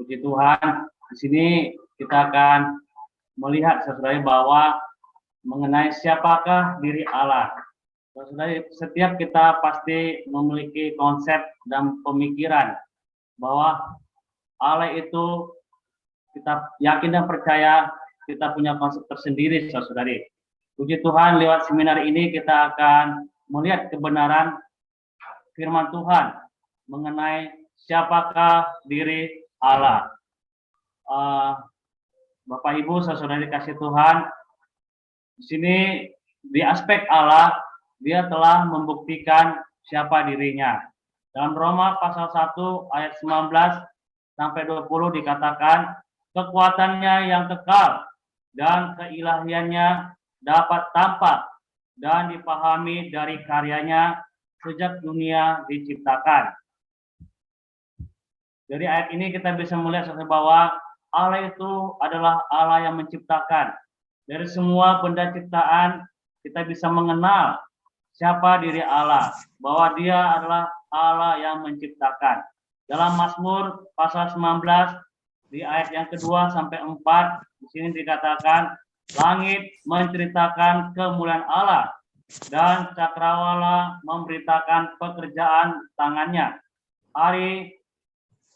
Puji Tuhan, di sini kita akan melihat saudara bahwa mengenai siapakah diri Allah. Saudara, setiap kita pasti memiliki konsep dan pemikiran bahwa Allah itu kita yakin dan percaya kita punya konsep tersendiri, saudari. Puji Tuhan, lewat seminar ini kita akan melihat kebenaran firman Tuhan mengenai siapakah diri Allah. Bapak Ibu, saudari kasih Tuhan, di sini di aspek Allah, dia telah membuktikan siapa dirinya. Dalam Roma pasal 1 ayat 19 sampai 20 dikatakan, kekuatannya yang kekal dan keilahiannya dapat tampak dan dipahami dari karyanya sejak dunia diciptakan. Dari ayat ini kita bisa melihat bahwa Allah itu adalah Allah yang menciptakan. Dari semua benda ciptaan kita bisa mengenal siapa diri Allah, bahwa dia adalah Allah yang menciptakan. Dalam Mazmur pasal 19 di ayat yang kedua sampai 4 di sini dikatakan, langit menceritakan kemuliaan Allah dan cakrawala memberitakan pekerjaan tangannya.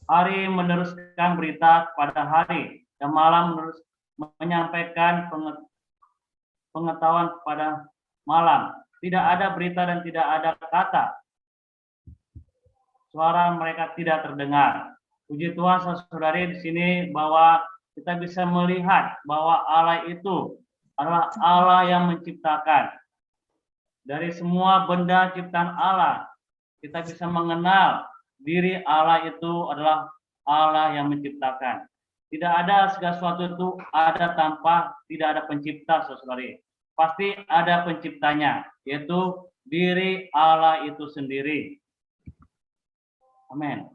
Hari meneruskan berita pada hari, dan malam menyampaikan pengetahuan pada malam. Tidak ada berita dan tidak ada kata. Suara mereka tidak terdengar. Puji Tuhan, saudari, di sini bahwa kita bisa melihat bahwa Allah itu adalah Allah yang menciptakan. Dari semua benda ciptaan Allah, kita bisa mengenal diri Allah itu adalah Allah yang menciptakan. Tidak ada segala sesuatu itu ada tanpa tidak ada pencipta, saudari. Pasti ada penciptanya, yaitu diri Allah itu sendiri. Amin.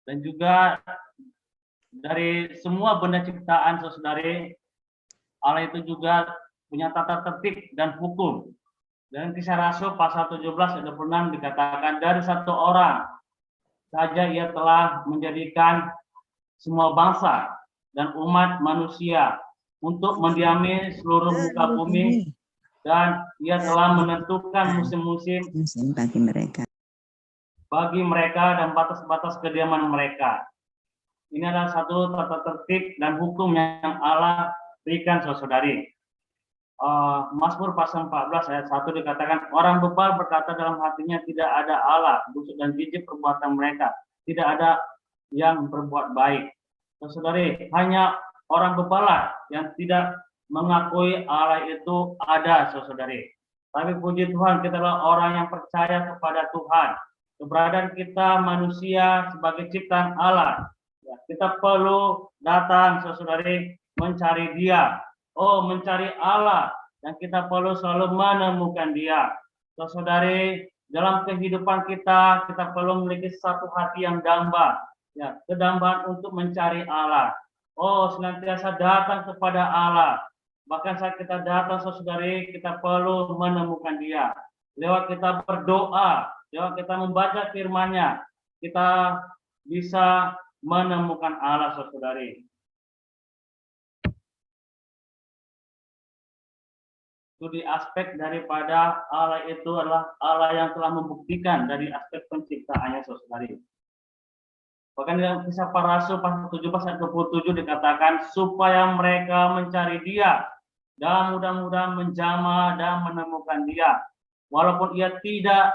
Dan juga dari semua benda ciptaan, saudari, Allah itu juga punya tata tertib dan hukum. Dan Kisah Rasul pasal 17 ayat 26 dikatakan, dari satu orang saja ia telah menjadikan semua bangsa dan umat manusia untuk mendiami seluruh muka bumi, dan ia telah menentukan musim-musim bagi mereka dan batas-batas kediaman mereka. Ini adalah satu tata tertib dan hukum yang Allah berikan, saudari. Mazmur pasal 14 ayat 1 dikatakan, orang bebal berkata dalam hatinya, tidak ada Allah, busuk dan jijik perbuatan mereka, tidak ada yang berbuat baik. Saudari, hanya orang bebal yang tidak mengakui Allah itu ada, saudari. Tapi puji Tuhan, kita adalah orang yang percaya kepada Tuhan. Keberadaan kita manusia sebagai ciptaan Allah, ya, kita perlu datang, saudari, mencari Dia. Mencari Allah, dan kita perlu selalu menemukan Dia. Saudari, dalam kehidupan kita perlu memiliki satu hati yang damba, ya, kedambaan untuk mencari Allah. Senantiasa datang kepada Allah. Bahkan saat kita datang, saudari, kita perlu menemukan Dia. Lewat kita berdoa, lewat kita membaca firman-Nya, kita bisa menemukan Allah, saudari. Di aspek daripada Allah itu adalah Allah yang telah membuktikan dari aspek penciptaannya, saudari. Bahkan dalam Kisah Para Rasul pasal 17 ayat 27 dikatakan, supaya mereka mencari Dia dan mudah-mudahan menjamah dan menemukan Dia, walaupun ia tidak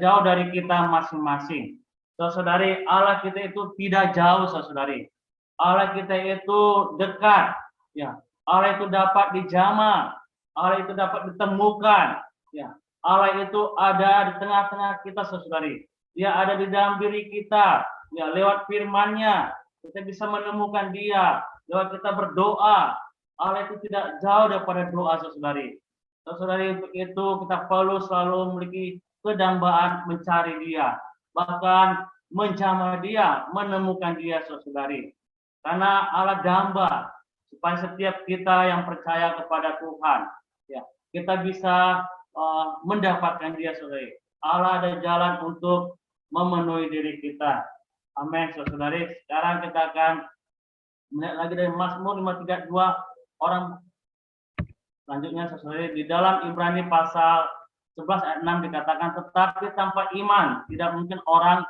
jauh dari kita masing-masing. Saudari, Allah kita itu tidak jauh, saudari. Allah kita itu dekat, ya. Allah itu dapat dijamah, Allah itu dapat ditemukan, ya. Allah itu ada di tengah-tengah kita, saudari. Dia ada di dalam diri kita, ya. Lewat firman-Nya kita bisa menemukan Dia. Lewat kita berdoa, Allah itu tidak jauh daripada doa, saudari. Saudari, untuk itu kita perlu selalu memiliki kedambaan mencari Dia, bahkan menjamah Dia, menemukan Dia, saudari. Karena Allah damba supaya setiap kita yang percaya kepada Tuhan, ya, kita bisa mendapatkan Dia, saudari. Allah ada jalan untuk memenuhi diri kita. Amin, saudari. Sekarang kita akan melihat lagi dari Mazmur 532 orang. Selanjutnya, saudari, di dalam Ibrani pasal 11 ayat 6 dikatakan, tetapi tanpa iman tidak mungkin orang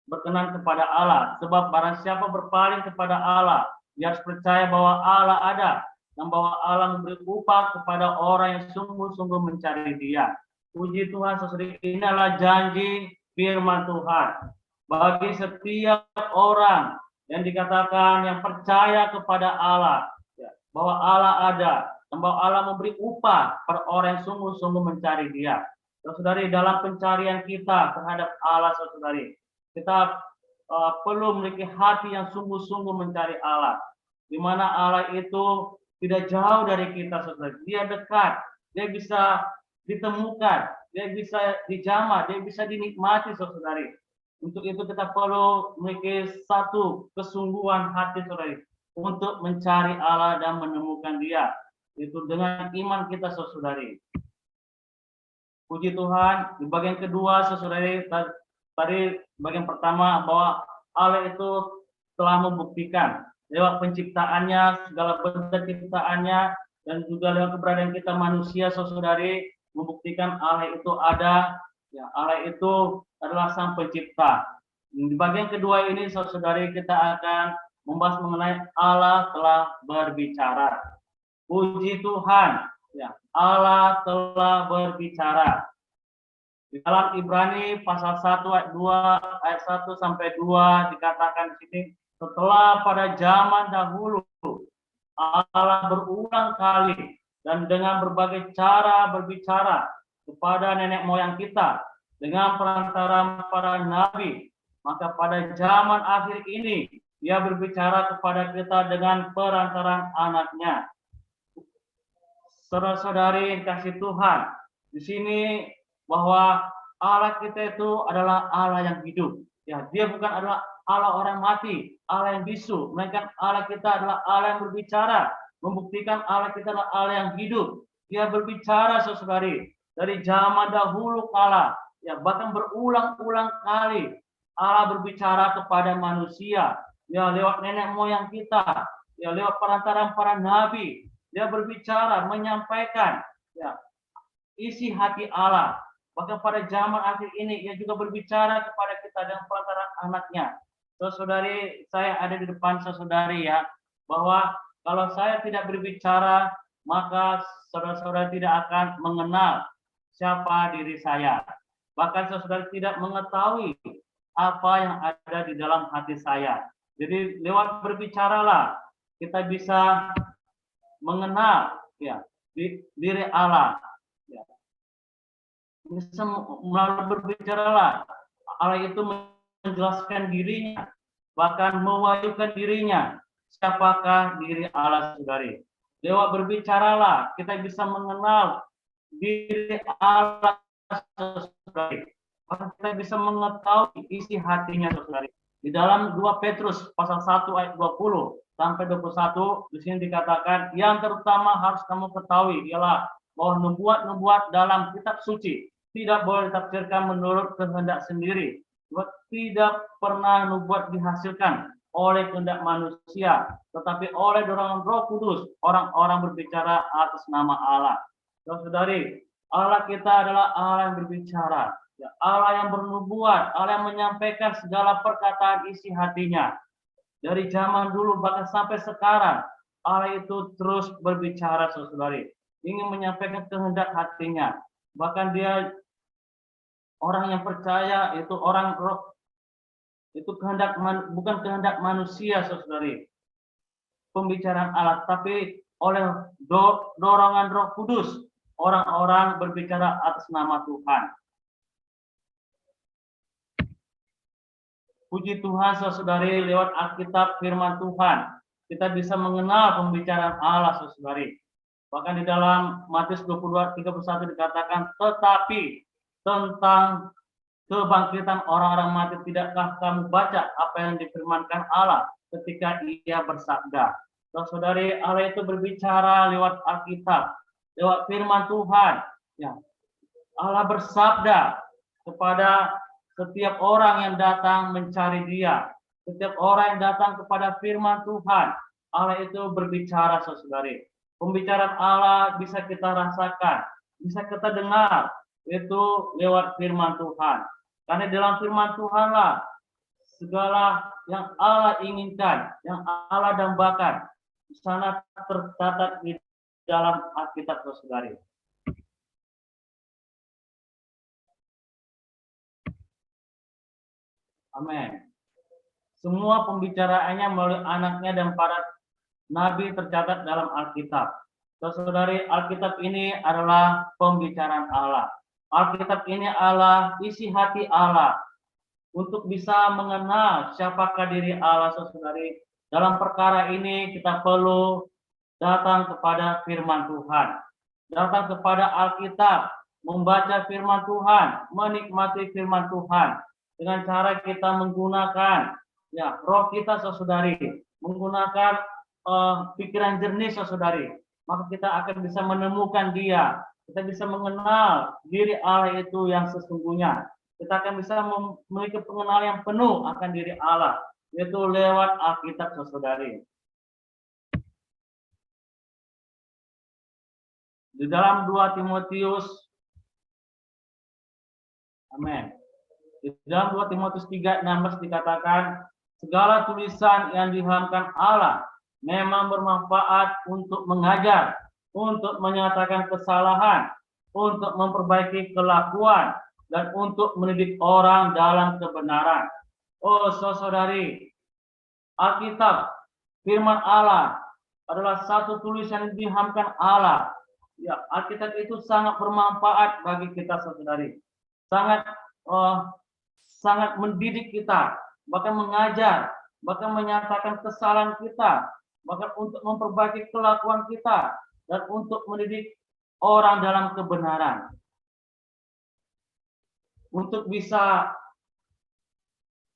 berkenan kepada Allah. Sebab barang siapa berpaling kepada Allah, dia harus percaya bahwa Allah ada dan bahwa Allah memberi upah kepada orang yang sungguh-sungguh mencari Dia. Puji Tuhan, saudari, inilah janji firman Tuhan bagi setiap orang yang dikatakan yang percaya kepada Allah, bahwa Allah ada dan bahwa Allah memberi upah per orang yang sungguh-sungguh mencari Dia. Saudari, dalam pencarian kita terhadap Allah, saudari, kita perlu memiliki hati yang sungguh-sungguh mencari Allah, di mana Allah itu tidak jauh dari kita, saudari. Dia dekat, dia bisa ditemukan, dia bisa dijamah, dia bisa dinikmati, saudari. Untuk itu kita perlu memiliki satu kesungguhan hati, saudari, untuk mencari Allah dan menemukan Dia. Itu dengan iman kita, saudari. Puji Tuhan. Di bagian kedua, saudari, tadi bagian pertama bahwa Allah itu telah membuktikan lewat penciptaannya, segala bentuk ciptaannya, dan juga lewat keberadaan kita manusia, saudari, membuktikan Allah itu ada, ya, Allah itu adalah Sang Pencipta. Di bagian kedua ini, saudari, kita akan membahas mengenai Allah telah berbicara. Puji Tuhan, ya, Allah telah berbicara. Di dalam Ibrani pasal 1 ayat 2 ayat 1 sampai 2 dikatakan di sini, setelah pada zaman dahulu Allah berulang kali dan dengan berbagai cara berbicara kepada nenek moyang kita dengan perantara para nabi, maka pada zaman akhir ini Dia berbicara kepada kita dengan perantaraan anaknya. Saudara-saudari yang kasih Tuhan, di sini bahwa Allah kita itu adalah Allah yang hidup. Ya, Dia bukan adalah Allah orang mati, Allah yang bisu, melainkan Allah kita adalah Allah yang berbicara, membuktikan Allah kita adalah Allah yang hidup. Dia berbicara, saudari, dari zaman dahulu kala, ya, bahkan berulang-ulang kali Allah berbicara kepada manusia, ya, lewat nenek moyang kita, ya, lewat perantaraan para nabi. Dia berbicara, menyampaikan, ya, isi hati Allah. Bahkan pada zaman akhir ini, Ia juga berbicara kepada kita dengan perantaraan anaknya. Saudari, saya ada di depan saudari, ya, bahwa kalau saya tidak berbicara, maka saudara-saudara tidak akan mengenal siapa diri saya. Bahkan saudara tidak mengetahui apa yang ada di dalam hati saya. Jadi lewat berbicaralah kita bisa mengenal, ya, diri Allah. Ya. Bisa melalui berbicaralah Allah itu menjelaskan dirinya, bahkan mewahyukan dirinya. Siapakah diri Allah, saudari? Lewat berbicaralah kita bisa mengenal diri Allah, saudari. Bahkan kita bisa mengetahui isi hatinya, saudari. Di dalam 2 Petrus pasal 1 ayat 20 sampai 21, di sini dikatakan, yang terutama harus kamu ketahui ialah bahwa nubuat-nubuat dalam kitab suci tidak boleh ditafsirkan menurut kehendak sendiri. Tidak pernah nubuat dihasilkan oleh kehendak manusia, tetapi oleh dorongan Roh Kudus, orang-orang berbicara atas nama Allah. Saudari, Allah kita adalah Allah yang berbicara. Ya, Allah yang bernubuat, Allah yang menyampaikan segala perkataan isi hatinya. Dari zaman dulu bahkan sampai sekarang, Allah itu terus berbicara, saudari. Ingin menyampaikan kehendak hatinya. Bahkan Dia, orang yang percaya itu orang roh, itu kehendak bukan kehendak manusia, saudari. Pembicaraan Allah, tapi oleh dorongan Roh Kudus, orang-orang berbicara atas nama Tuhan. Puji Tuhan, saudari, lewat Alkitab firman Tuhan, kita bisa mengenal pembicaraan Allah, saudari. Bahkan di dalam Matius 22:31 dikatakan, tetapi tentang kebangkitan orang-orang mati tidakkah kamu baca apa yang difirmankan Allah ketika Ia bersabda. Saudari, Allah itu berbicara lewat Alkitab, lewat firman Tuhan. Ya, Allah bersabda kepada setiap orang yang datang mencari Dia, Setiap orang yang datang kepada firman Tuhan, Allah itu berbicara, saudari. Pembicaraan Allah bisa kita rasakan, bisa kita dengar, itu lewat firman Tuhan. Karena dalam firman Tuhanlah segala yang Allah inginkan, yang Allah dambakan, sana tercatat di dalam Alkitab, saudari. Amin. Semua pembicaraannya melalui anaknya dan para nabi tercatat dalam Alkitab. Saudari, Alkitab ini adalah pembicaraan Allah. Alkitab ini adalah isi hati Allah. Untuk bisa mengenal siapakah diri Allah, saudari, dalam perkara ini kita perlu datang kepada firman Tuhan. Datang kepada Alkitab, membaca firman Tuhan, menikmati firman Tuhan. Dengan cara kita menggunakan roh kita, saudari, menggunakan pikiran jernih, saudari, maka kita akan bisa menemukan Dia. Kita bisa mengenal diri Allah itu yang sesungguhnya. Kita akan bisa memiliki pengenalan yang penuh akan diri Allah, yaitu lewat Alkitab, saudari. Di dalam 2 Timotius, amin. Di dalam 2 Timotius 3:16 dikatakan, segala tulisan yang diilhamkan Allah memang bermanfaat untuk mengajar, untuk menyatakan kesalahan, untuk memperbaiki kelakuan, dan untuk mendidik orang dalam kebenaran. Oh, saudari, Alkitab, firman Allah adalah satu tulisan yang diilhamkan Allah. Ya, Alkitab itu sangat bermanfaat bagi kita, saudari. Sangat mendidik kita, bahkan mengajar, bahkan menyatakan kesalahan kita, bahkan untuk memperbaiki kelakuan kita, dan untuk mendidik orang dalam kebenaran. Untuk bisa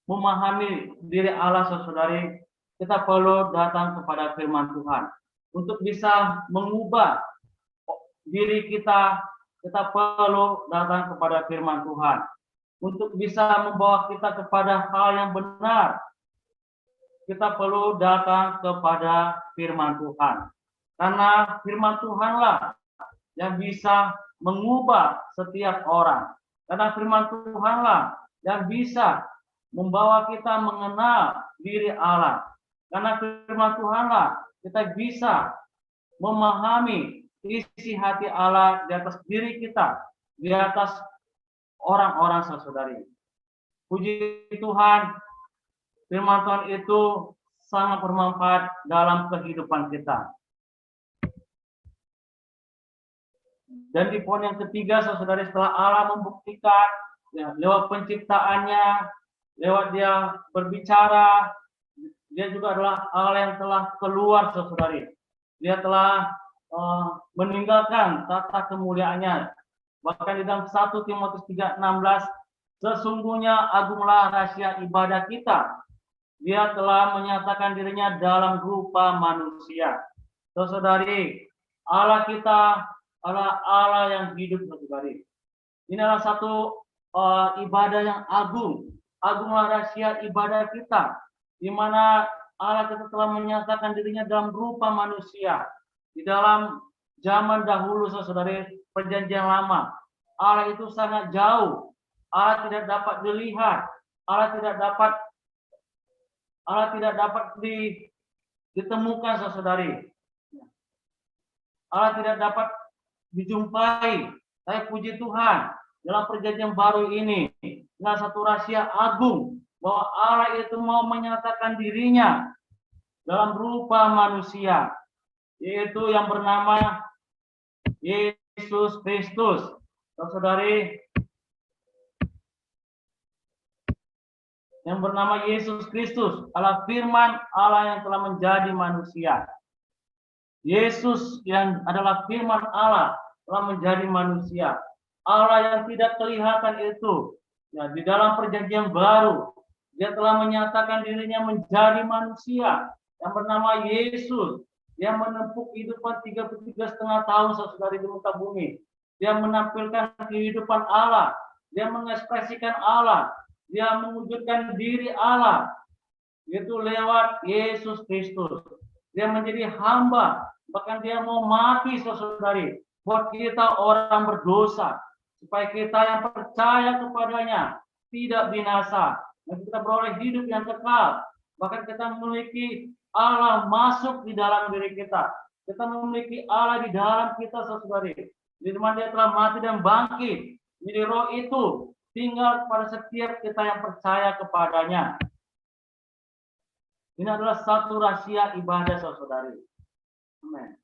memahami diri Allah, saudari, kita perlu datang kepada firman Tuhan. Untuk bisa mengubah diri kita, kita perlu datang kepada firman Tuhan. Untuk bisa membawa kita kepada hal yang benar, kita perlu datang kepada firman Tuhan. Karena firman Tuhanlah yang bisa mengubah setiap orang. Karena firman Tuhanlah yang bisa membawa kita mengenal diri Allah. Karena firman Tuhanlah kita bisa memahami isi hati Allah di atas diri kita, di atas orang-orang, saudari. Puji Tuhan, firman Tuhan itu sangat bermanfaat dalam kehidupan kita. Dan di poin yang ketiga, saudari, setelah Allah membuktikan lewat penciptaannya, lewat Dia berbicara, Dia juga adalah Allah yang telah keluar, saudari. Dia telah meninggalkan tata kemuliaannya. Bahkan di dalam 1 Timotius 3:16, sesungguhnya agunglah rahasia ibadah kita. Dia telah menyatakan dirinya dalam rupa manusia. Saudari, Allah kita adalah Allah yang hidup, saudari. Ini adalah satu ibadah yang agung. Agunglah rahasia ibadah kita, di mana Allah kita telah menyatakan dirinya dalam rupa manusia. Di dalam zaman dahulu, saudari, perjanjian lama, Allah itu sangat jauh. Allah tidak dapat dilihat. Allah tidak dapat ditemukan, saudari. Allah tidak dapat dijumpai. Tapi puji Tuhan, dalam perjanjian baru ini, adalah satu rahasia agung bahwa Allah itu mau menyatakan dirinya dalam rupa manusia, yaitu yang bernama Yesus Kristus. Saudari, yang bernama Yesus Kristus adalah firman Allah yang telah menjadi manusia. Yesus yang adalah firman Allah telah menjadi manusia. Allah yang tidak kelihatan itu, di dalam perjanjian baru, Dia telah menyatakan dirinya menjadi manusia yang bernama Yesus. Dia menempuh kehidupan 33,5 tahun, saudari, di muka bumi. Dia menampilkan kehidupan Allah. Dia mengekspresikan Allah. Dia mewujudkan diri Allah. yaitu lewat Yesus Kristus. Dia menjadi hamba, bahkan dia mau mati, saudari, buat kita orang berdosa, supaya kita yang percaya kepadanya tidak binasa, dan kita beroleh hidup yang kekal. Bahkan kita memiliki Allah masuk di dalam diri kita. Kita memiliki Allah di dalam kita, saudari. Di mana dia telah mati dan bangkit. Jadi roh itu tinggal pada setiap kita yang percaya kepadanya. Ini adalah satu rahasia ibadah, saudari. Amin.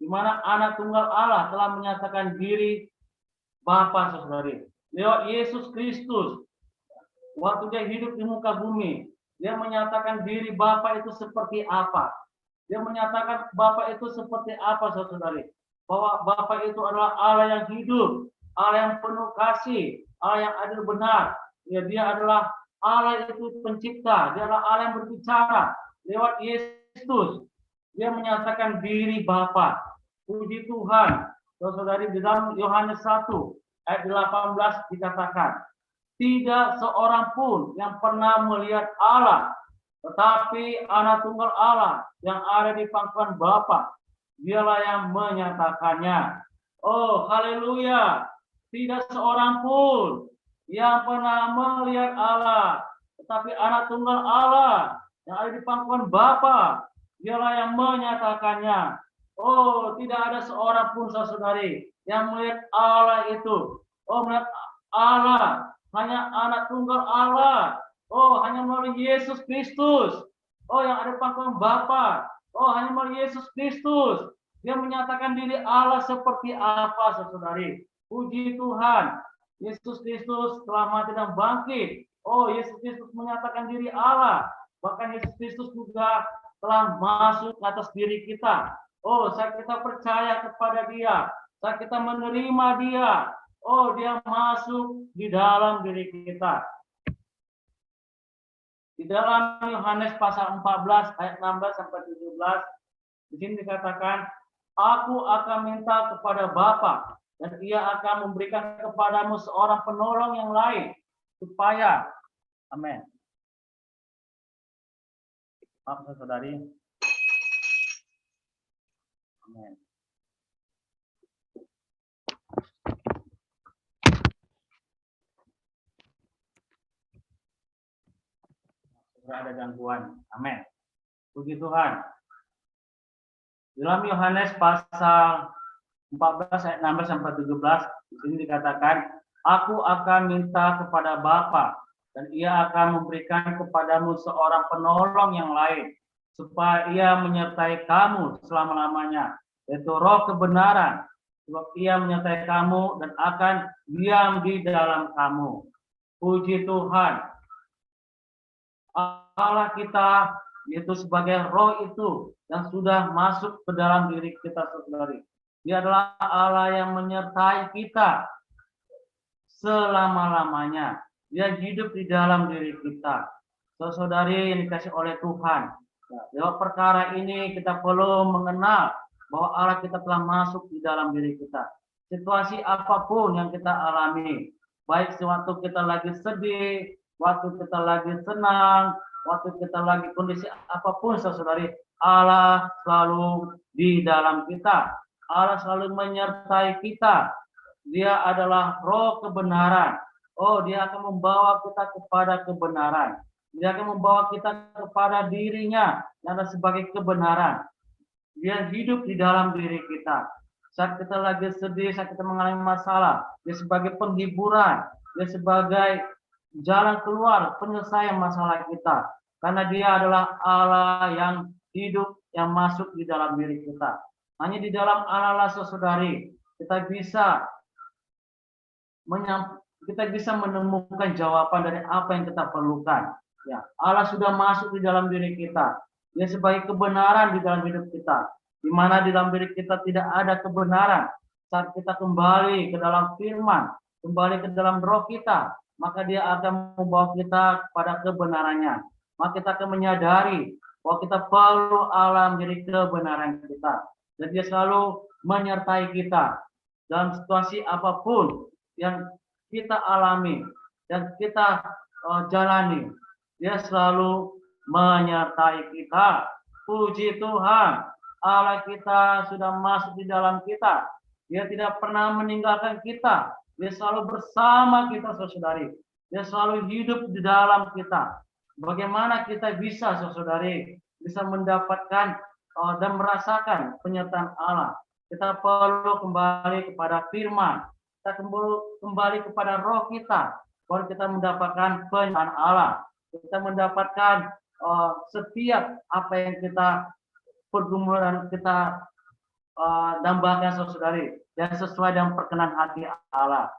Di mana anak tunggal Allah telah menyatakan diri Bapa, saudari. Lewat Yesus Kristus, waktu dia hidup di muka bumi, dia menyatakan diri Bapa itu seperti apa. Dia menyatakan Bapa itu seperti apa, saudari. Bahwa Bapa itu adalah Allah yang hidup, Allah yang penuh kasih, Allah yang adil benar. Ya, dia adalah Allah itu pencipta, dia adalah Allah yang berbicara. Lewat Yesus, dia menyatakan diri Bapa. Puji Tuhan. Saudari, di dalam Yohanes 1 ayat 18 dikatakan, tidak seorang pun yang pernah melihat Allah, tetapi anak tunggal Allah yang ada di pangkuan Bapa, dialah yang menyatakannya. Oh, haleluya. Tidak seorang pun yang pernah melihat Allah, tetapi anak tunggal Allah yang ada di pangkuan Bapa, dialah yang menyatakannya. Oh, tidak ada seorang pun, saudari, yang melihat Allah itu. Oh, melihat Allah, hanya anak tunggal Allah. Oh, hanya melalui Yesus Kristus. Oh, yang ada pangkuan Bapa. Oh, hanya melalui Yesus Kristus. Dia menyatakan diri Allah seperti apa, saudari. Puji Tuhan. Yesus Kristus telah mati dan bangkit. Oh, Yesus Kristus menyatakan diri Allah. Bahkan Yesus Kristus juga telah masuk ke atas diri kita. Oh, saat kita percaya kepada dia, saat kita menerima dia, oh, dia masuk di dalam diri kita. Di dalam Yohanes pasal 14 ayat 16 sampai 17, di sini dikatakan, aku akan minta kepada Bapa, dan ia akan memberikan kepadamu seorang penolong yang lain, supaya, amin. Maaf, saudari. Amin. Ada gangguan. Amin. Puji Tuhan. Dalam Yohanes pasal 14 ayat 16 sampai 17, di sini dikatakan, aku akan minta kepada Bapa, dan ia akan memberikan kepadamu seorang penolong yang lain, supaya ia menyertai kamu selama-lamanya, yaitu Roh kebenaran, sebab ia menyertai kamu dan akan diam di dalam kamu. Puji Tuhan. Allah kita, yaitu sebagai Roh itu yang sudah masuk ke dalam diri kita, saudari. Dia adalah Allah yang menyertai kita selama-lamanya. Dia hidup di dalam diri kita. Saudari yang dikasih oleh Tuhan. Lewat perkara ini kita perlu mengenal bahwa Allah kita telah masuk di dalam diri kita. Situasi apapun yang kita alami, baik sewaktu kita lagi sedih, waktu kita lagi senang, waktu kita lagi kondisi apapun, saudari, Allah selalu di dalam kita. Allah selalu menyertai kita. Dia adalah Roh kebenaran. Oh, dia akan membawa kita kepada kebenaran. Dia akan membawa kita kepada dirinya yang ada sebagai kebenaran. Dia hidup di dalam diri kita. Saat kita lagi sedih, saat kita mengalami masalah, dia sebagai penghiburan, dia sebagai jalan keluar penyelesaian masalah kita. Karena dia adalah Allah yang hidup, yang masuk di dalam diri kita. Hanya di dalam Allah, saudari, kita bisa menemukan jawaban dari apa yang kita perlukan. Ya, Allah sudah masuk di dalam diri kita. Dia sebagai kebenaran di dalam hidup kita. Di mana di dalam diri kita tidak ada kebenaran. Saat kita kembali ke dalam firman, kembali ke dalam Roh kita, maka dia akan membawa kita kepada kebenarannya. Maka kita akan menyadari bahwa kita perlu Allah menjadi kebenaran kita. Dan dia selalu menyertai kita dalam situasi apapun yang kita alami dan kita jalani. Dia selalu menyertai kita. Puji Tuhan, Allah kita sudah masuk di dalam kita. Dia tidak pernah meninggalkan kita. Dia selalu bersama kita, saudari. Dia selalu hidup di dalam kita. Bagaimana kita bisa, saudari, bisa mendapatkan dan merasakan penyertaan Allah? Kita perlu kembali kepada firman. Kita kembali kepada roh kita. Baru kita mendapatkan penyertaan Allah. Kita mendapatkan setiap apa yang kita pergumulan kita dambakan, saudari, yang sesuai dengan perkenan hati Allah.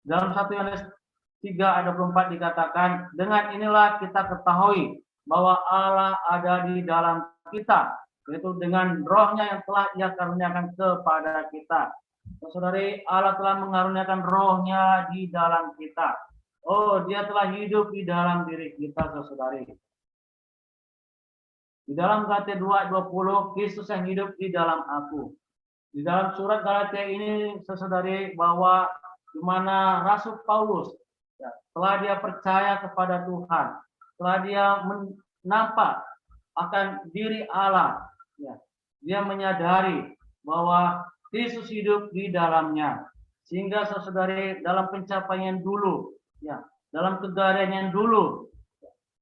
Dalam 1 Yohanes 3 ayat 24 dikatakan, dengan inilah kita ketahui bahwa Allah ada di dalam kita, yaitu dengan rohnya yang telah Ia karuniakan kepada kita. Saudari, Allah telah mengaruniakan rohnya di dalam kita. Oh, Dia telah hidup di dalam diri kita, saudari. Di dalam Galatia 2 ayat 20, Kristus yang hidup di dalam aku. Di dalam surat Galatia ini, saudari, bahwa di mana Rasul Paulus setelah dia percaya kepada Tuhan, setelah dia nampak akan diri Allah, dia menyadari bahwa Kristus hidup di dalamnya, sehingga saudari dalam pencapaian dulu, dalam kegagalan yang dulu,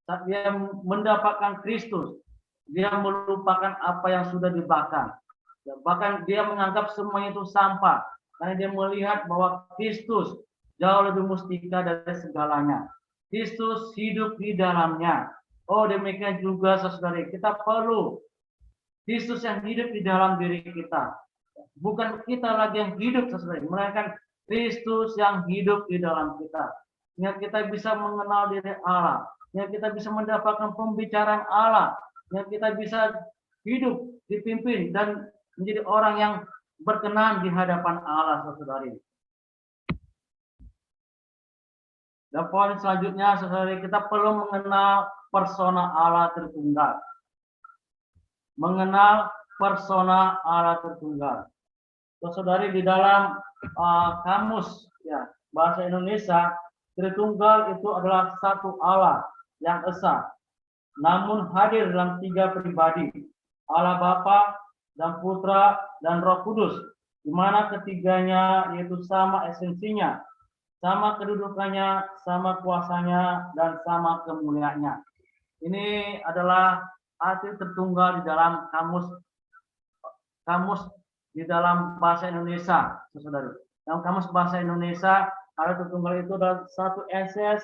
saat dia mendapatkan Kristus, dia melupakan apa yang sudah dibakar, bahkan dia menganggap semuanya itu sampah, karena dia melihat bahwa Kristus jauh lebih mustika dari segalanya. Kristus hidup di dalamnya. Oh, demikian juga saudari, kita perlu Kristus yang hidup di dalam diri kita. Bukan kita lagi yang hidup, saudari, melainkan Kristus yang hidup di dalam kita. Sehingga kita bisa mengenal diri Allah, sehingga kita bisa mendapatkan pembicaraan Allah, sehingga kita bisa hidup dipimpin dan menjadi orang yang berkenan di hadapan Allah, saudari. Dan poin selanjutnya, saudari, kita perlu mengenal persona Allah Tritunggal. Mengenal persona Allah Tritunggal. Saudari, di dalam kamus bahasa Indonesia, Tritunggal itu adalah satu Allah yang esa, namun hadir dalam 3 pribadi, Allah Bapa dan Putra dan Roh Kudus, di mana ketiganya yaitu sama esensinya, sama kedudukannya, sama kuasanya, dan sama kemuliaannya. Ini adalah arti Tritunggal di dalam kamus di dalam bahasa Indonesia, saudara. Dalam kamus bahasa Indonesia, ada Tritunggal itu adalah satu esens,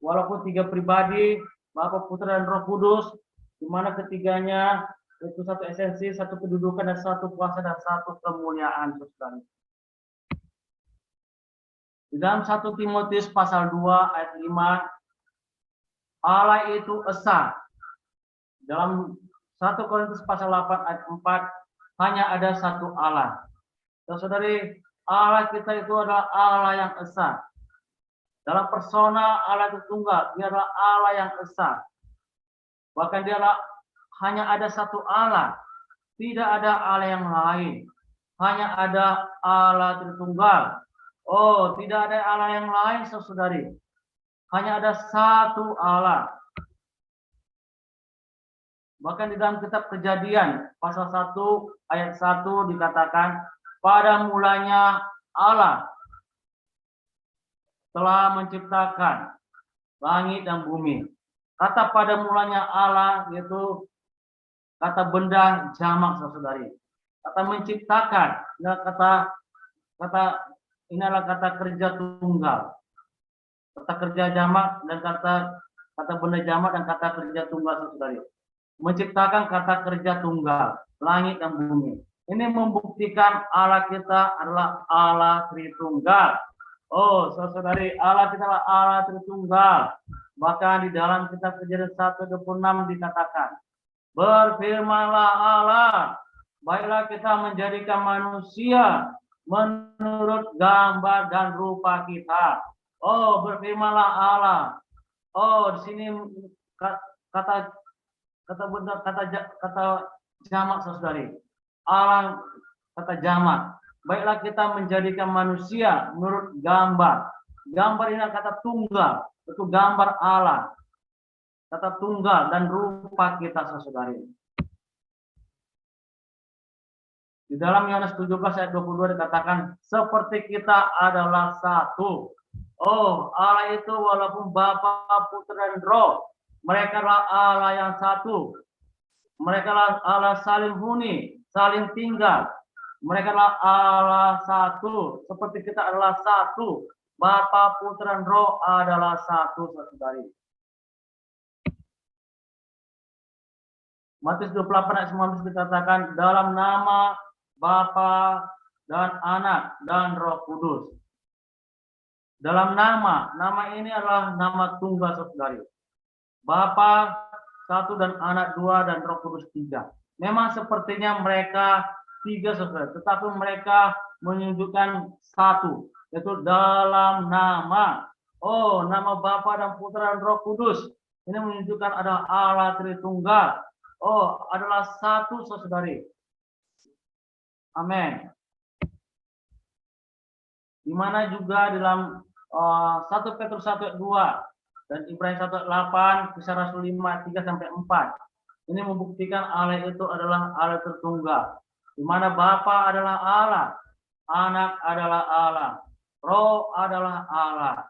walaupun 3 pribadi, Bapa, Putra, dan Roh Kudus, di mana ketiganya itu satu esensi, satu kedudukan, dan satu kuasa, dan satu kemuliaan, saudara. Di dalam 1 Timotius pasal 2 ayat 5, Allah itu esa. Dalam 1 Korintus pasal 8 ayat 4, hanya ada satu Allah. Saudari, Allah kita itu adalah Allah yang esa. Dalam persona Allah Tritunggal, Dia adalah Allah yang esa. Bahkan Dia adalah hanya ada satu Allah. Tidak ada Allah yang lain. Hanya ada Allah Tritunggal. Oh, tidak ada Allah yang lain, saudari. Hanya ada satu Allah. Bahkan di dalam kitab Kejadian, pasal 1, ayat 1 dikatakan, pada mulanya Allah telah menciptakan langit dan bumi. Kata pada mulanya Allah, yaitu kata benda jamak, saudari. Kata menciptakan, ini adalah kata kerja tunggal. Kata kerja jamak dan kata benda jamak dan kata kerja tunggal, saudari. Menciptakan kata kerja tunggal, langit dan bumi. Ini membuktikan Allah kita adalah Allah Tritunggal. Oh, saudari, Allah kita adalah Allah Tritunggal. Bahkan di dalam kitab Kejadian 1:26 dikatakan, berfirmanlah Allah, baiklah kita menjadikan manusia menurut gambar dan rupa kita. Oh, berfirmanlah Allah. Oh, di sini kata jamak, saudari. Allah kata jamak. Baiklah kita menjadikan manusia menurut gambar Gambar ini kata tunggal, itu gambar Allah. Kata tunggal dan rupa kita, saudari. Di dalam Yohanes 17 ayat 22 dikatakan, seperti kita adalah satu. Oh, Allah itu walaupun Bapa, Putra, dan Roh, mereka adalah Allah yang satu. Mereka adalah Allah saling huni, saling tinggal. Mereka adalah Allah satu. Seperti kita adalah satu. Bapa, Putra, dan Roh adalah satu, saudari. Matius 28 ayat 19 dikatakan, dalam nama Bapa dan Anak dan Roh Kudus. Dalam nama ini adalah nama tunggal, saudari. Bapa satu dan Anak dua dan Roh Kudus tiga. Memang sepertinya mereka tiga, saudara, tetapi mereka menunjukkan satu, yaitu dalam nama. Oh, nama Bapa dan Putra dan Roh Kudus. Ini menunjukkan ada Allah Tritunggal. Oh, adalah satu, saudari. Amin. Di mana juga dalam 1 Petrus 1 ayat 2 dan Ibrani 1 ayat 8, Kisah Rasul 5 3 sampai 4. Ini membuktikan Allah itu adalah Allah Tritunggal. Di mana Bapa adalah Allah, Anak adalah Allah, Roh adalah Allah.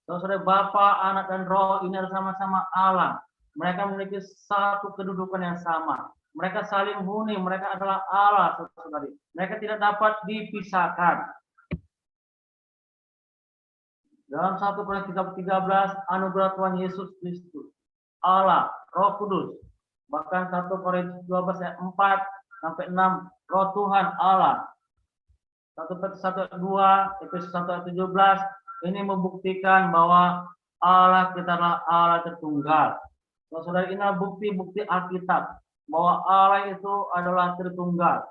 Saudara, Bapa, Anak, dan Roh ini adalah sama-sama Allah. Mereka memiliki satu kedudukan yang sama. Mereka saling huni, mereka adalah Allah, saudari. Mereka tidak dapat dipisahkan. Dalam 1 Korintus 13, anugerah Tuhan Yesus Kristus, Allah, Roh Kudus. Bahkan 1 Korintus 12 ayat 4 sampai 6, Roh Tuhan Allah. 1 Petrus 1 ayat 2, Efesus 1 ayat 17, ini membuktikan bahwa Allah kita adalah Allah Tritunggal. Saudara, ini adalah bukti-bukti Alkitab bahwa Allah itu adalah Tritunggal.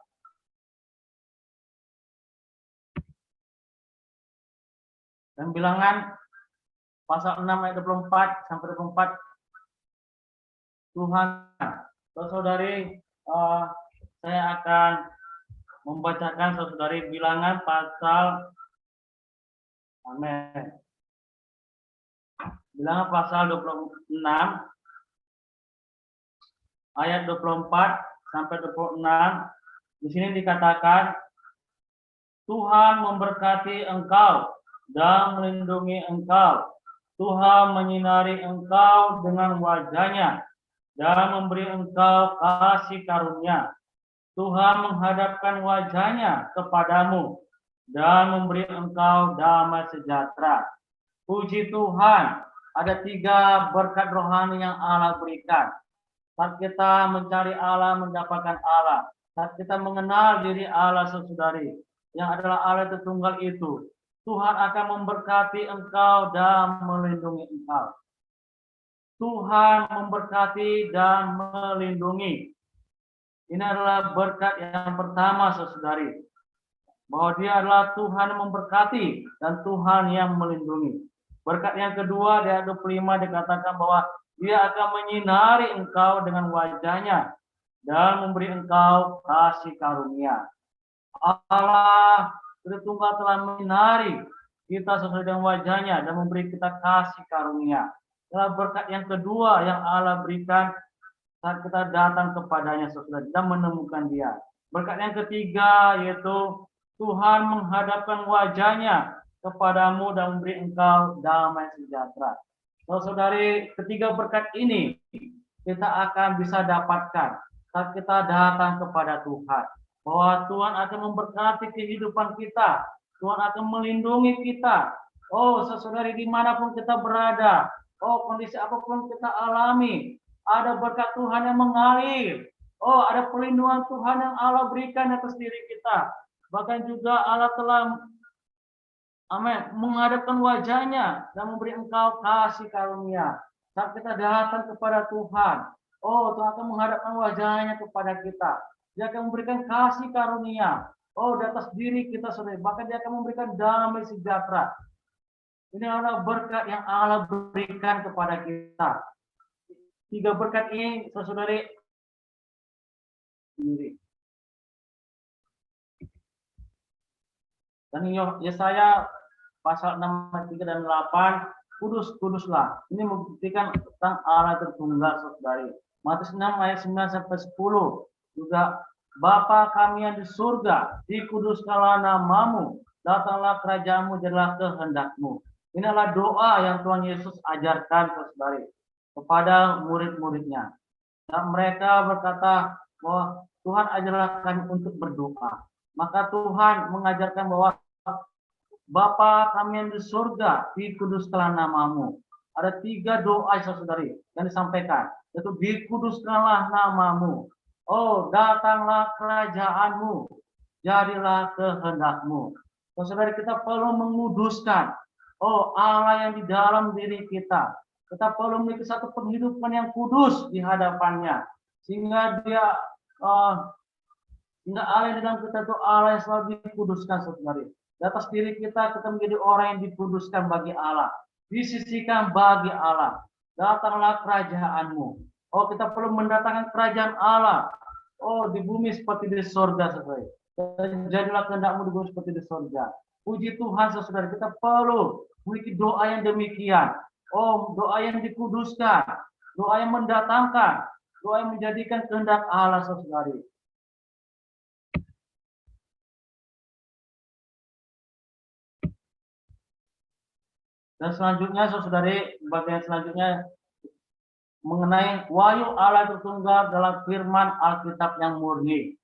Dan bilangan pasal 6 ayat 24 sampai 24, Tuhan. Saudari, saya akan membacakan, saudari, bilangan pasal, amin. Bilangan pasal 26 ayat 24 sampai 26. Di sini dikatakan, Tuhan memberkati engkau dan melindungi engkau. Tuhan menyinari engkau dengan wajah-Nya dan memberi engkau kasih karunia. Tuhan menghadapkan wajah-Nya kepadamu dan memberi engkau damai sejahtera. Puji Tuhan, ada 3 berkat rohani yang Allah berikan. Saat kita mencari Allah, mendapatkan Allah. Saat kita mengenal diri Allah, saudari, yang adalah Allah Tritunggal itu, Tuhan akan memberkati engkau dan melindungi engkau. Tuhan memberkati dan melindungi. Ini adalah berkat yang pertama, saudari. Bahwa Dia adalah Tuhan yang memberkati dan Tuhan yang melindungi. Berkat yang kedua, di ayat 25 dikatakan bahwa Dia akan menyinari engkau dengan wajah-Nya dan memberi engkau kasih karunia. Allah Tritunggal telah menyinari kita sesuai dengan wajah-Nya dan memberi kita kasih karunia. Adalah berkat yang kedua yang Allah berikan saat kita datang kepadanya, saudara, dan menemukan Dia. Berkat yang ketiga yaitu Tuhan menghadapkan wajah-Nya kepadamu dan memberi engkau damai sejahtera. Saudari, ketiga berkat ini kita akan bisa dapatkan saat kita datang kepada Tuhan. Bahwa Tuhan akan memberkati kehidupan kita. Tuhan akan melindungi kita. Oh, saudari, dimanapun kita berada. Oh, kondisi apapun kita alami. Ada berkat Tuhan yang mengalir. Oh, ada perlindungan Tuhan yang Allah berikan atas diri kita. Bahkan juga Allah telah, amin, menghadapkan wajah-Nya dan memberi engkau kasih karunia. Saat kita datang kepada Tuhan, oh, Tuhan akan menghadapkan wajah-Nya kepada kita. Dia akan memberikan kasih karunia. Oh, di atas diri kita, saudara. Bahkan Dia akan memberikan damai sejahtera. Ini adalah berkat yang Allah berikan kepada kita. 3 berkat ini, saudari, sendiri. Dan Yesaya pasal 6 ayat 3 dan 8, kudus-kuduslah. Ini membuktikan tentang Allah tertunggal, saudari. Matius 6 ayat 9 sampai 10 juga, Bapa kami yang di surga, dikuduskanlah namamu, datanglah kerajaanmu, jadilah kehendakmu. Ini adalah doa yang Tuhan Yesus ajarkan, saudari, kepada murid-muridnya. Dan mereka berkata bahwa Tuhan ajarlah kami untuk berdoa. Maka Tuhan mengajarkan bahwa Bapa kami yang di surga, dikuduskanlah namamu. Ada 3 doa, saudari, yang disampaikan, yaitu dikuduskanlah namamu. Oh, datanglah kerajaanmu, jadilah kehendakmu. Saudari, kita perlu menguduskan, oh, Allah yang di dalam diri kita. Kita perlu memiliki satu penghidupan yang kudus di hadapannya, sehingga sehingga Allah yang di dalam kita itu Allah yang selalu dikuduskan, saudari. Di atas diri kita menjadi orang yang dikuduskan bagi Allah, disisikan bagi Allah. Datanglah kerajaanmu. Oh, kita perlu mendatangkan kerajaan Allah. Oh, di bumi seperti di surga, saudari. Jadilah kehendakmu di bumi seperti di surga. Puji Tuhan, saudari, kita perlu memiliki doa yang demikian. Oh, doa yang dikuduskan, doa yang mendatangkan, doa yang menjadikan kehendak Allah, saudari. Dan selanjutnya, saudari, bagian selanjutnya mengenai wahyu Allah tertunggal dalam firman Alkitab yang murni.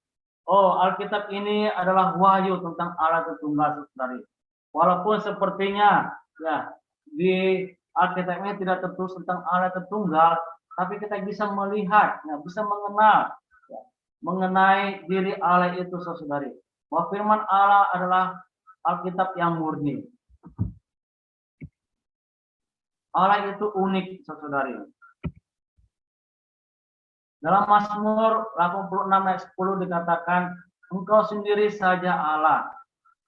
Oh, Alkitab ini adalah wahyu tentang Allah tertunggal, saudari. Walaupun sepertinya ya di Alkitab ini tidak tertulis tentang Allah tertunggal, tapi kita bisa melihat, ya, bisa mengenal ya, mengenai diri Allah itu, saudari. Bahwa firman Allah adalah Alkitab yang murni. Allah itu unik, saudari. Dalam Mazmur 86 ayat 10 dikatakan, Engkau sendiri saja Allah.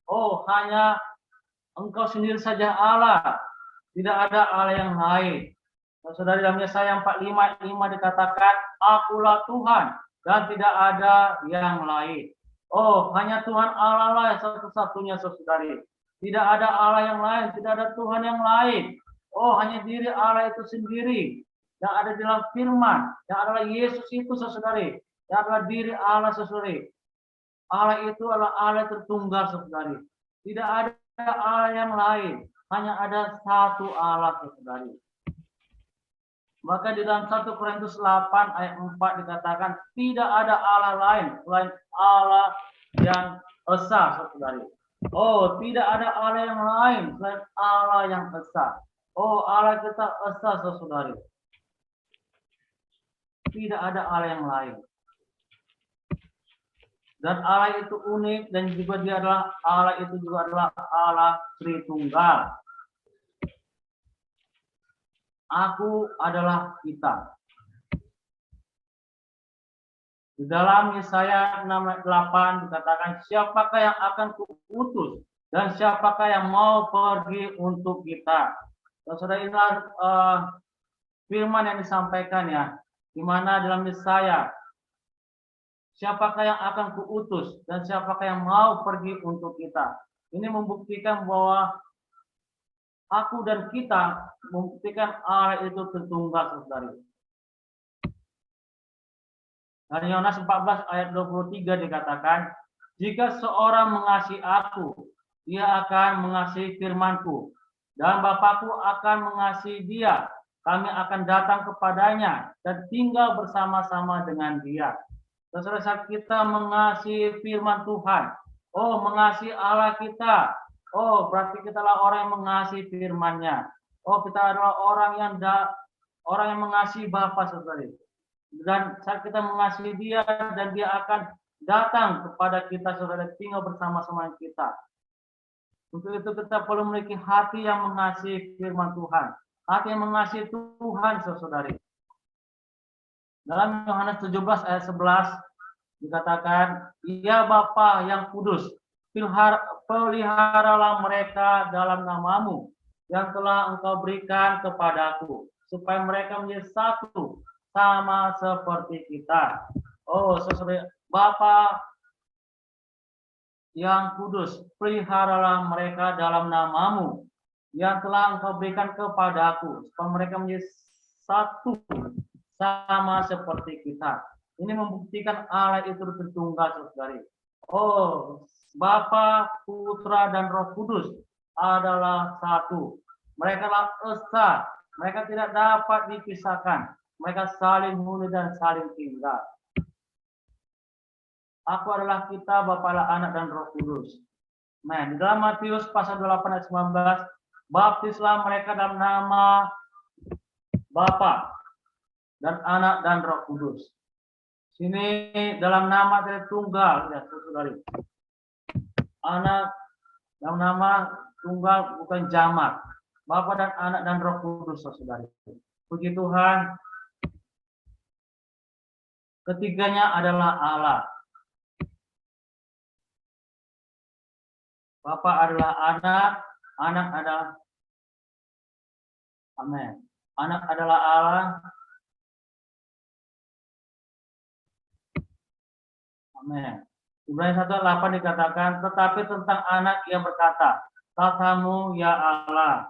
Oh, hanya Engkau sendiri saja Allah. Tidak ada Allah yang lain. Saudari, dalam Yesaya 45 ayat 5 dikatakan, Akulah Tuhan dan tidak ada yang lain. Oh, hanya Tuhan Allah lah satu-satunya, saudari. Tidak ada Allah yang lain, tidak ada Tuhan yang lain. Oh, hanya diri Allah itu sendiri yang ada di dalam firman, yang adalah Yesus itu, saudari, yang adalah diri Allah, saudari. Allah itu adalah Allah tertunggal, saudari. Tidak ada Allah yang lain, hanya ada satu Allah, saudari. Maka di dalam 1 Korintus 8 ayat 4 dikatakan, tidak ada Allah lain selain Allah yang esa, saudari. Oh, tidak ada Allah yang lain selain Allah yang esa. Oh, Allah kita esa, saudari. Tidak ada Allah yang lain. Dan Allah itu unik, dan juga dia adalah Allah itu juga adalah Allah Tritunggal. Aku adalah kita. Di dalam Yesaya 6:8 dikatakan, siapakah yang akan kuutus dan siapakah yang mau pergi untuk kita. Saudara, inilah firman yang disampaikan ya, di mana dalam Yesaya, siapakah yang akan kuutus dan siapakah yang mau pergi untuk kita. Ini membuktikan bahwa aku dan kita membuktikan Allah itu tertunggal, saudari. Dari Yohanes 14 ayat 23 dikatakan, jika seorang mengasihi aku, dia akan mengasihi firmanku, dan Bapakku akan mengasihi dia. Kami akan datang kepadanya dan tinggal bersama-sama dengan dia. Saudara, saat kita mengasihi firman Tuhan, oh, mengasihi Allah kita, oh, berarti kita adalah orang yang mengasihi firman-Nya. Oh, kita adalah orang yang mengasihi Bapa, saudari. Dan saat kita mengasihi dia, dan dia akan datang kepada kita, saudara, tinggal bersama-sama kita. Untuk itu kita perlu memiliki hati yang mengasihi firman Tuhan, hati yang mengasihi Tuhan, saudari. Dalam Yohanes 17 ayat 11 dikatakan, ya Bapa yang kudus, peliharalah mereka dalam namamu yang telah Engkau berikan kepadaku, supaya mereka menjadi satu sama seperti kita. Oh, saudara, Bapa yang kudus, peliharalah mereka dalam namamu yang telah engkau berikan kepadaku, supaya mereka menjadi satu sama seperti kita. Ini membuktikan Allah itu Tritunggal, saudari. Oh, Bapa, Putra, dan Roh Kudus adalah satu. Mereka adalah esa. Mereka tidak dapat dipisahkan. Mereka saling huni dan saling tinggal. Aku adalah kita, Bapa, Anak, dan Roh Kudus. Nah, di dalam Matius pasal 8 ayat 19, baptislah mereka dalam nama Bapa dan Anak dan Roh Kudus. Sini dalam nama Tritunggal, ya saudari. Anak dalam nama tunggal, bukan jamak. Bapa dan Anak dan Roh Kudus, saudari. Puji Tuhan. Ketiganya adalah Allah. Bapa adalah anak, anak adalah amin. Anak adalah Allah. Amin. Ibrani 1:8 dikatakan, tetapi tentang anak ia berkata, katamu ya Allah.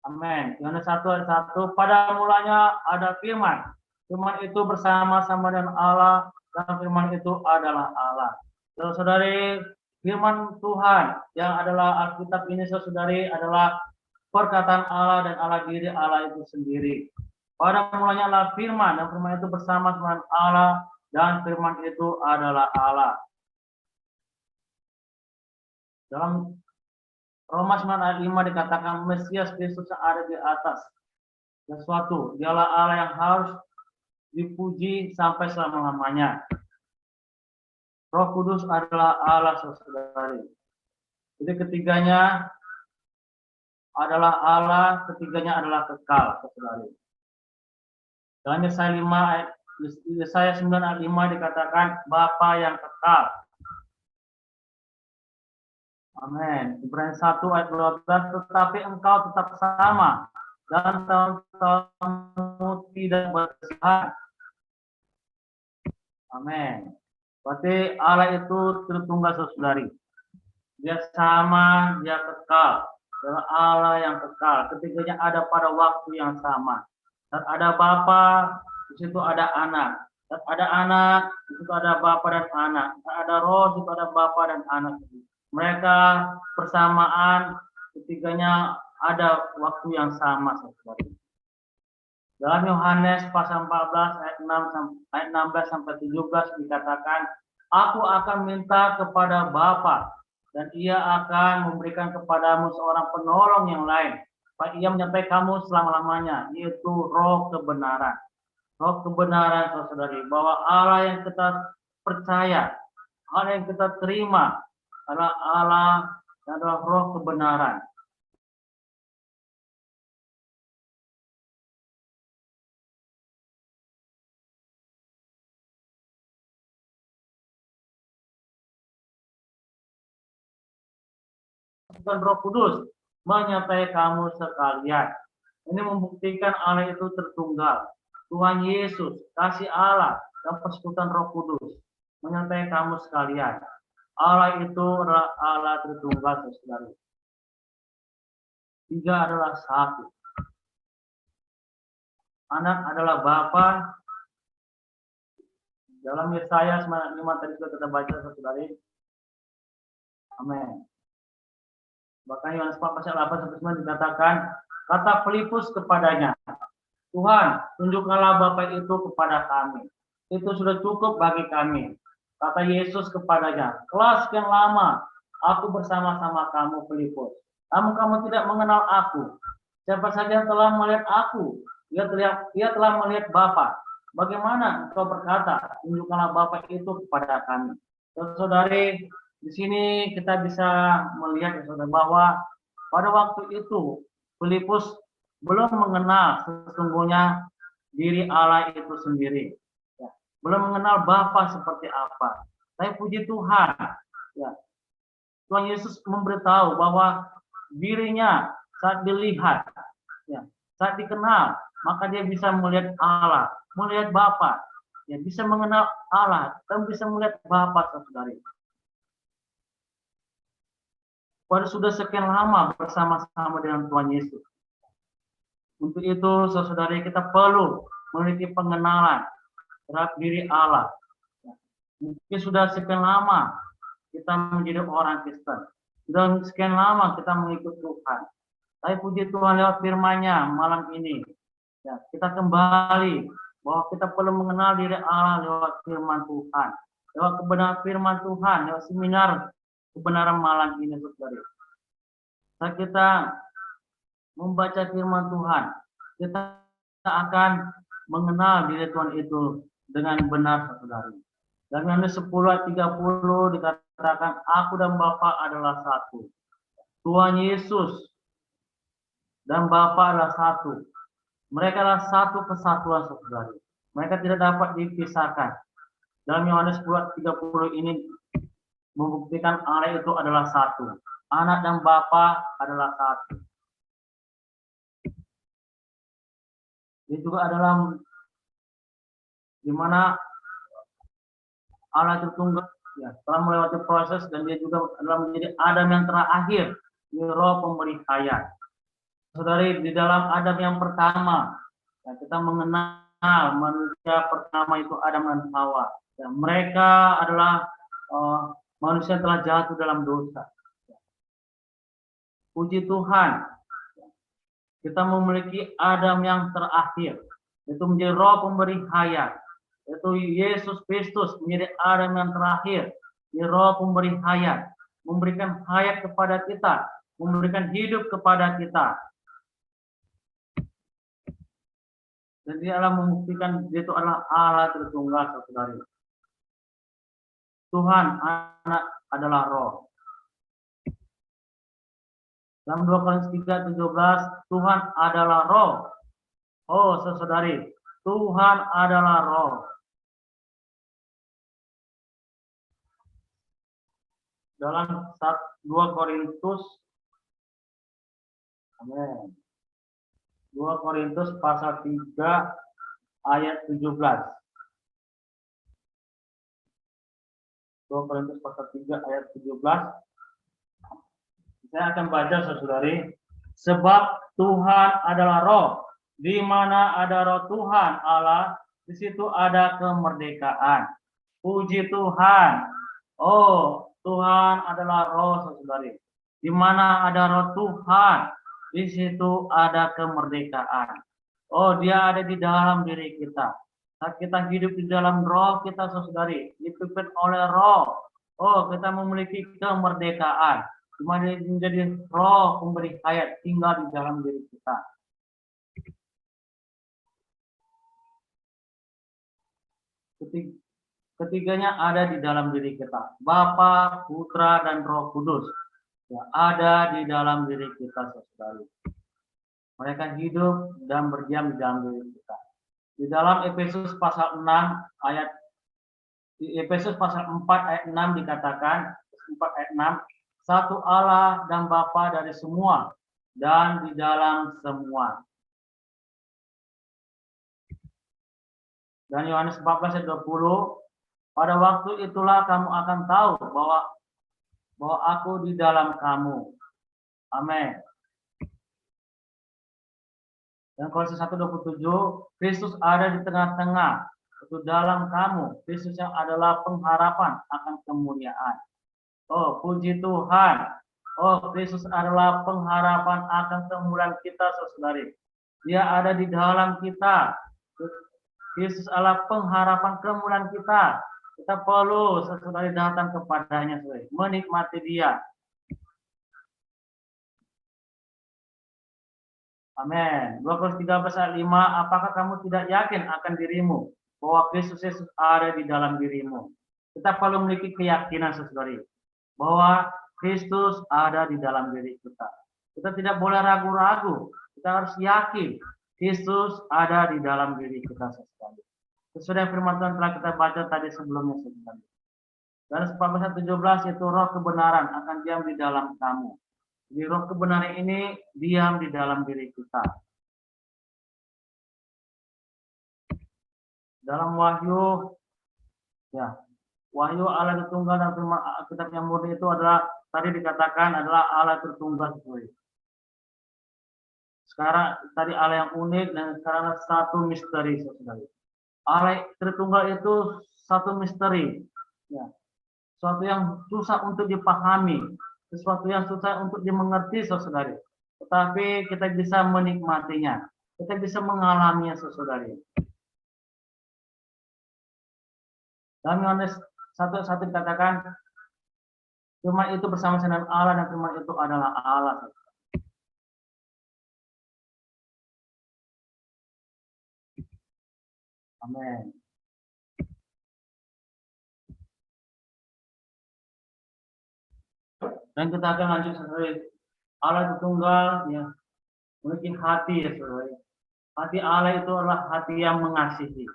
Amin. Yohanes 1:1, pada mulanya ada firman. Firman itu bersama-sama dengan Allah, dan firman itu adalah Allah. Saudari, firman Tuhan yang adalah Alkitab ini, saudari, adalah perkataan Allah dan Allah diri Allah itu sendiri. Pada mulanya adalah firman, dan firman itu bersama dengan Allah, dan firman itu adalah Allah. Dalam Roma 9 ayat 5 dikatakan Mesias Kristus yang ada di atas sesuatu. Dialah Allah yang harus dipuji sampai selama-lamanya. Roh Kudus adalah Allah, saudari. Jadi ketiganya adalah Allah, ketiganya adalah kekal, saudari. Dalam Yesaya 9 ayat 5 dikatakan Bapa yang kekal. Amin. Ibrani 1 ayat 12, tetapi engkau tetap sama dan tahun-tahunmu tidak berkesihan. Amin. Berarti Allah itu Tritunggal, saudari. Dia sama, dia kekal. Adalah Allah yang kekal. Ketiganya ada pada waktu yang sama. Dan ada Bapa, di situ ada anak. Dan ada anak, di situ ada Bapa dan anak. Dan ada Roh, di situ ada Bapa dan anak. Mereka bersamaan, ketiganya ada waktu yang sama, saudari. Dalam Yohanes pasal 14 ayat 16 sampai 17 dikatakan, aku akan minta kepada Bapa dan ia akan memberikan kepadamu seorang penolong yang lain, supaya ia menyertai kamu selama-lamanya, yaitu Roh kebenaran. Roh kebenaran, saudari, bahwa Allah yang kita percaya, Allah yang kita terima adalah Allah dan adalah Roh kebenaran. Dan Roh Kudus menyertai kamu sekalian. Ini membuktikan Allah itu Tritunggal. Tuhan Yesus, kasih Allah, dan persekutuan Roh Kudus menyertai kamu sekalian. Allah itu adalah Allah Tritunggal, saudari. Tiga adalah satu. Anak adalah Bapa. Dalam Yesaya 9:5 tadi sudah kita baca, saudari. Amin. Bahkan Yohanes 4 pasal 8-9 dikatakan, kata Filipus kepadanya, Tuhan, tunjukkanlah Bapa itu kepada kami. Itu sudah cukup bagi kami. Kata Yesus kepadanya, telah sekian lama aku bersama-sama kamu, Filipus. Namun kamu tidak mengenal aku. Siapa saja yang telah melihat aku, ia telah melihat Bapa. Bagaimana engkau berkata, tunjukkanlah Bapa itu kepada kami. Saudari, di sini kita bisa melihat, saudara, bahwa pada waktu itu Filipus belum mengenal sesungguhnya diri Allah itu sendiri, ya. Belum mengenal Bapa seperti apa. Tapi puji Tuhan, ya, Tuhan Yesus memberitahu bahwa dirinya saat dilihat, ya, saat dikenal, maka dia bisa melihat Allah, melihat Bapa, ya, bisa mengenal Allah dan bisa melihat Bapa, saudari. sudah sekian lama bersama-sama dengan Tuhan Yesus. Untuk itu, saudara-saudari, kita perlu memiliki pengenalan terhadap diri Allah. Mungkin sudah sekian lama kita menjadi orang Kristen. Sudah sekian lama kita mengikut Tuhan. Tapi puji Tuhan lewat firman-Nya malam ini. Ya, kita kembali bahwa kita perlu mengenal diri Allah lewat firman Tuhan. Lewat kebenaran firman Tuhan, lewat seminar kebenaran malam ini, saudara. Saat kita membaca firman Tuhan, kita akan mengenal diri Tuhan itu dengan benar, saudara. Dan Yohanes 10 ayat 30 dikatakan, aku dan Bapa adalah satu. Tuhan Yesus dan Bapa adalah satu. Mereka adalah satu kesatuan, saudara. Mereka tidak dapat dipisahkan. Dalam Yohanes 10 ayat 30 ini membuktikan Allah itu adalah satu. Anak dan Bapa adalah satu. Ini juga adalah di mana Allah Tritunggal ya, telah melewati proses dan dia juga adalah menjadi Adam yang terakhir di roh pemberi hayat. Saudari, di dalam Adam yang pertama ya, kita mengenal manusia pertama itu Adam dan Hawa. Ya, mereka adalah manusia yang telah jatuh dalam dosa. Puji Tuhan, kita memiliki Adam yang terakhir, yaitu menjadi roh pemberi hayat. Yaitu Yesus Kristus menjadi Adam yang terakhir, di roh pemberi hayat, memberikan hayat kepada kita, memberikan hidup kepada kita. Dan dia adalah membuktikan dia itu adalah Allah Tritunggal, saudari. Tuhan Anak adalah roh. Dalam 2 Korintus 3:17, Tuhan adalah roh. Oh, saudari, Tuhan adalah roh. Dalam 2 Korintus, amin. 2 Korintus pasal 3 ayat 17. 2 Korintus pasal 3 ayat 17. Saya akan baca, saudari. Sebab Tuhan adalah roh. Di mana ada roh Tuhan Allah, di situ ada kemerdekaan. Puji Tuhan. Oh, Tuhan adalah roh, saudari. Di mana ada roh Tuhan, di situ ada kemerdekaan. Oh, dia ada di dalam diri kita. Saat kita hidup di dalam roh kita, saudari, dipimpin oleh roh. Oh, kita memiliki kemerdekaan. Dimana menjadi roh pemberi hayat tinggal di dalam diri kita. Ketiganya ada di dalam diri kita. Bapa, Putra, dan Roh Kudus. Ya, ada di dalam diri kita, saudari. Mereka hidup dan berdiam di dalam diri kita. Di dalam Efesus pasal 6 ayat di Efesus pasal 4 ayat 6 dikatakan 4 ayat 6, satu Allah dan Bapa dari semua dan di dalam semua. Dan Yohanes 14 ayat 20, pada waktu itulah kamu akan tahu bahwa aku di dalam kamu. Amin. Dan Kolose 1:27, Kristus ada di tengah-tengah, itu dalam kamu. Kristus yang adalah pengharapan akan kemuliaan. Oh, puji Tuhan. Oh, Kristus adalah pengharapan akan kemuliaan kita, saudari. Dia ada di dalam kita. Kristus adalah pengharapan kemuliaan kita. Kita perlu, saudari, datang kepadanya, saudari. Menikmati dia. Amin. 2 Korintus 13 ayat 5, apakah kamu tidak yakin akan dirimu bahwa Kristus Yesus ada di dalam dirimu? Kita perlu memiliki keyakinan, saudari, bahwa Kristus ada di dalam diri kita. Kita tidak boleh ragu-ragu. Kita harus yakin Kristus ada di dalam diri kita, saudari. Sesuai firman Tuhan telah kita baca tadi sebelumnya, saudari. Dan 14:17 itu roh kebenaran akan diam di dalam kamu. Jadi roh kebenaran ini diam di dalam diri kita. Dalam Wahyu, ya, Wahyu Allah Tritunggal dan firman Alkitab yang murni itu adalah tadi dikatakan adalah Allah tertunggal. Sekarang tadi Allah yang unik dan sekarang satu misteri, saudara. Allah Tritunggal itu satu misteri, ya. Sesuatu yang susah untuk dipahami, sesuatu yang susah untuk dimengerti, saudari. Tetapi kita bisa menikmatinya, kita bisa mengalaminya, saudari. Dalam Yohanes 1:1 dikatakan, firman itu bersama-sama dengan Allah dan firman itu adalah Allah. Amin. Dan kita akan lanjut, saudari. Allah itu tunggal, ya, memiliki hati, ya, saudari. Hati Allah itu adalah hati yang mengasihi.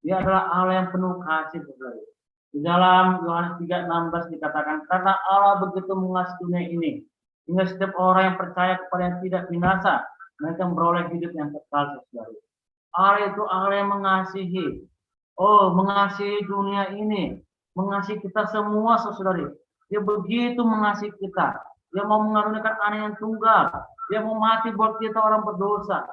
Dia adalah Allah yang penuh kasih, saudari. Di dalam Yohanes 3:16 dikatakan, karena Allah begitu mengasihi dunia ini, hingga setiap orang yang percaya kepada yang tidak binasa, mereka beroleh hidup yang kekal, saudari. Allah itu Allah yang mengasihi. Oh, mengasihi dunia ini, mengasihi kita semua, saudari. Dia begitu mengasihi kita. Dia mau mengaruniakan anak yang tunggal. Dia mau mati buat kita orang berdosa.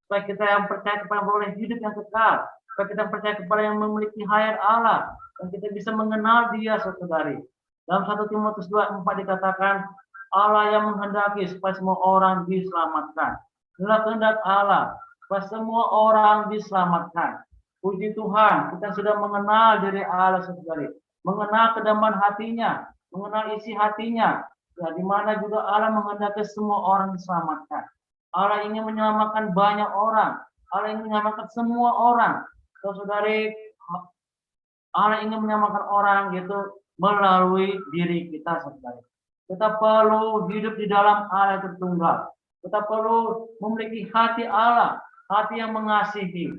Supaya kita yang percaya kepada boleh hidup yang kekal. Supaya kita percaya kepada yang memiliki hayat Allah. Dan kita bisa mengenal dia, saudari. Dalam 1 Timotius 2:4 dikatakan, Allah yang menghendaki supaya semua orang diselamatkan. Inilah kehendak Allah, supaya semua orang diselamatkan. Puji Tuhan, kita sudah mengenal diri Allah, saudari. Mengenal kedaman hatinya, mengenal isi hatinya, ya, di mana juga Allah menghendaki semua orang diselamatkan. Allah ingin menyelamatkan banyak orang. Allah ingin menyelamatkan semua orang. Saudari, Allah ingin menyelamatkan orang yaitu melalui diri kita, saudari. Kita perlu hidup di dalam Allah tertunggal. Kita perlu memiliki hati Allah, hati yang mengasihi,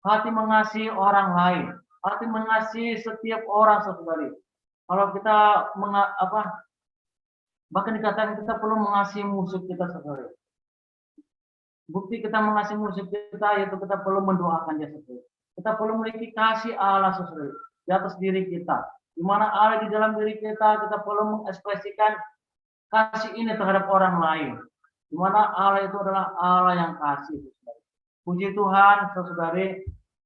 hati mengasihi orang lain, hati mengasihi setiap orang, saudari. Kalau kita bahkan dikatakan kita perlu mengasihi musuh kita, saudari. Bukti kita mengasihi musuh kita yaitu kita perlu mendoakan dia, saudari. Kita perlu memiliki kasih Allah, saudari, di atas diri kita. Di mana Allah di dalam diri kita, kita perlu mengekspresikan kasih ini terhadap orang lain. Di mana Allah itu adalah Allah yang kasih, saudari. Puji Tuhan, saudari,